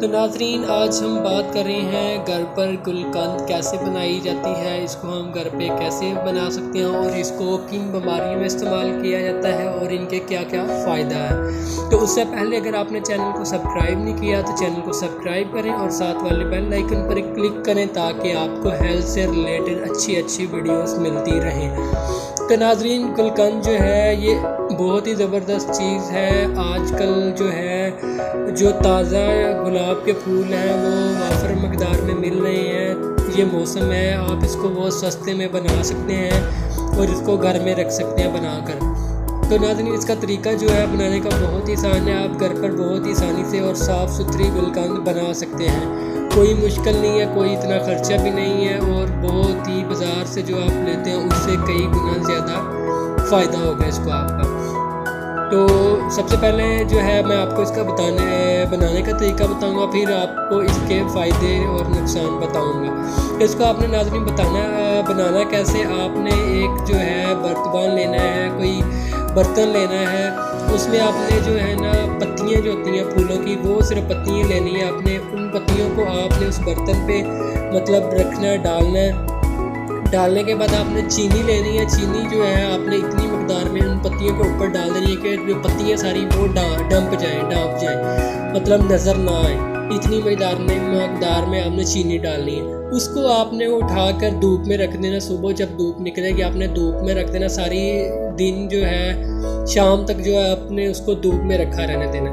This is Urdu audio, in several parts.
تو ناظرین آج ہم بات کر رہے ہیں گھر پر گلقند کیسے بنائی جاتی ہے، اس کو ہم گھر پہ کیسے بنا سکتے ہیں اور اس کو کن بیماریوں میں استعمال کیا جاتا ہے اور ان کے کیا کیا فائدہ ہے۔ تو اس سے پہلے اگر آپ نے چینل کو سبسکرائب نہیں کیا تو چینل کو سبسکرائب کریں اور ساتھ والے بیل آئیکن پر کلک کریں تاکہ آپ کو ہیلتھ سے ریلیٹڈ اچھی ویڈیوز ملتی رہیں۔ تو ناظرین گلقند جو ہے یہ بہت ہی زبردست چیز ہے۔ آج کل جو ہے جو تازہ گلاب کے پھول ہیں وہ وافر مقدار میں مل رہے ہیں، یہ موسم ہے، آپ اس کو بہت سستے میں بنا سکتے ہیں اور اس کو گھر میں رکھ سکتے ہیں بنا کر۔ تو ناظرین اس کا طریقہ جو ہے بنانے کا بہت ہی آسان ہے، آپ گھر پر بہت ہی آسانی سے اور صاف ستھری گلقند بنا سکتے ہیں، کوئی مشکل نہیں ہے، کوئی اتنا خرچہ بھی نہیں ہے اور بہت ہی بازار سے جو آپ لیتے ہیں اس سے کئی گنا زیادہ فائدہ ہوگا اس کو آپ کا۔ تو سب سے پہلے جو ہے میں آپ کو اس کا بنانے کا طریقہ بتاؤں گا، پھر آپ کو اس کے فائدے اور نقصان بتاؤں گا۔ اس کو آپ نے ناظرین بنانا کیسے، آپ نے ایک جو ہے برتن لینا ہے، کوئی برتن لینا ہے، اس میں آپ نے جو ہے نا پتیاں جو ہوتی ہیں پھولوں کی وہ صرف پتیاں لینی ہے، آپ نے ان پتیوں کو آپ نے اس برتن پہ مطلب رکھنا ہے، ڈالنا ہے۔ ڈالنے کے بعد آپ نے چینی لینی ہے، چینی جو ہے آپ نے اتنی مقدار میں ان پتیوں کے اوپر ڈال دینی ہے کہ جو پتیاں ساری وہ ڈانپ جائیں مطلب نظر نہ آئے، اتنی مقدار میں آپ نے چینی ڈالنی ہے۔ اس کو آپ نے اٹھا کر دھوپ میں رکھ دینا، صبح جب دھوپ نکلے گی آپ نے دھوپ میں رکھ دینا، ساری دن جو ہے شام تک جو ہے آپ نے اس کو دھوپ میں رکھا رہنے دینا،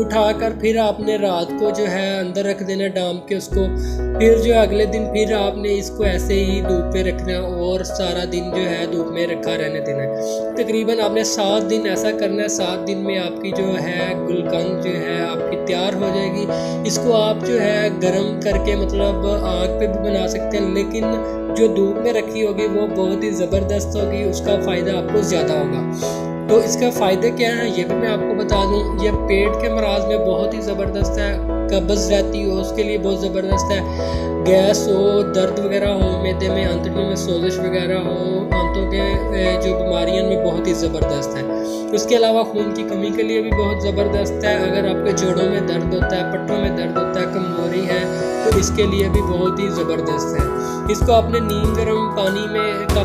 اٹھا کر پھر آپ نے رات کو جو ہے اندر رکھ دینا ڈانپ کے اس کو، پھر جو اگلے دن پھر آپ نے اس کو ایسے ہی دھوپ پہ رکھنا اور سارا دن جو ہے دھوپ میں رکھا رہنے دینا ہے۔ تقریباً آپ نے 7 دن ایسا کرنا ہے، 7 دن میں آپ کی جو ہے گلقند جو ہے آپ کی تیار ہو جائے گی۔ اس کو آپ جو ہے گرم کر کے مطلب آگ پہ بھی بنا سکتے ہیں، لیکن جو دھوپ میں رکھی ہوگی وہ بہت ہی زبردست ہوگی، اس کا فائدہ آپ کو زیادہ ہوگا۔ تو اس کا فائدے کیا ہیں یہ بھی میں آپ کو بتا دوں، یہ پیٹ کے امراض میں بہت ہی زبردست ہے، قبض رہتی ہو اس کے لیے بہت زبردست ہے، گیس ہو، درد وغیرہ ہو معدے میں، آنتڑیوں میں سوزش وغیرہ ہو، آنتوں کے جو بیماریاں میں بہت ہی زبردست ہے۔ اس کے علاوہ خون کی کمی کے لیے بھی بہت زبردست ہے، اگر آپ کے جوڑوں میں درد ہوتا ہے، پٹھوں میں درد ہوتا ہے، کمزوری ہے تو اس کے لیے بھی بہت ہی زبردست ہے۔ اس کو آپ نے نیم گرم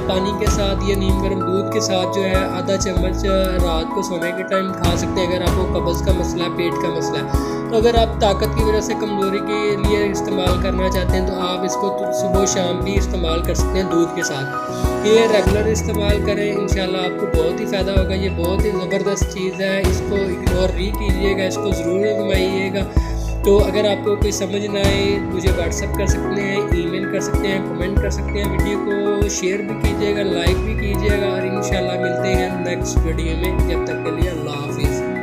پانی کے ساتھ یا نیم گرم دودھ کے ساتھ جو ہے آدھا چمچ رات کو سونے کے ٹائم کھا سکتے ہیں اگر آپ کو قبض کا مسئلہ ہے، پیٹ کا مسئلہ ہے۔ تو اگر آپ طاقت کی وجہ سے کمزوری کے لیے استعمال کرنا چاہتے ہیں تو آپ اس کو صبح و شام بھی استعمال کر سکتے ہیں دودھ کے ساتھ، یہ ریگولر استعمال کریں، انشاءاللہ آپ کو بہت ہی فائدہ ہوگا۔ یہ بہت ہی زبردست چیز ہے، اس کو اگنور نہیں کیجیے گا، اس کو ضرور آزمائیے گا۔ تو اگر آپ کو کوئی سمجھ نہ آئے مجھے واٹس ایپ کر سکتے ہیں، ای میل کر سکتے ہیں، کمنٹ کر سکتے ہیں، ویڈیو کو شیئر بھی کیجیے گا، لائک بھی کیجیے گا، اور انشاءاللہ ملتے ہیں نیکسٹ ویڈیو میں، جب تک کے لیے اللہ حافظ۔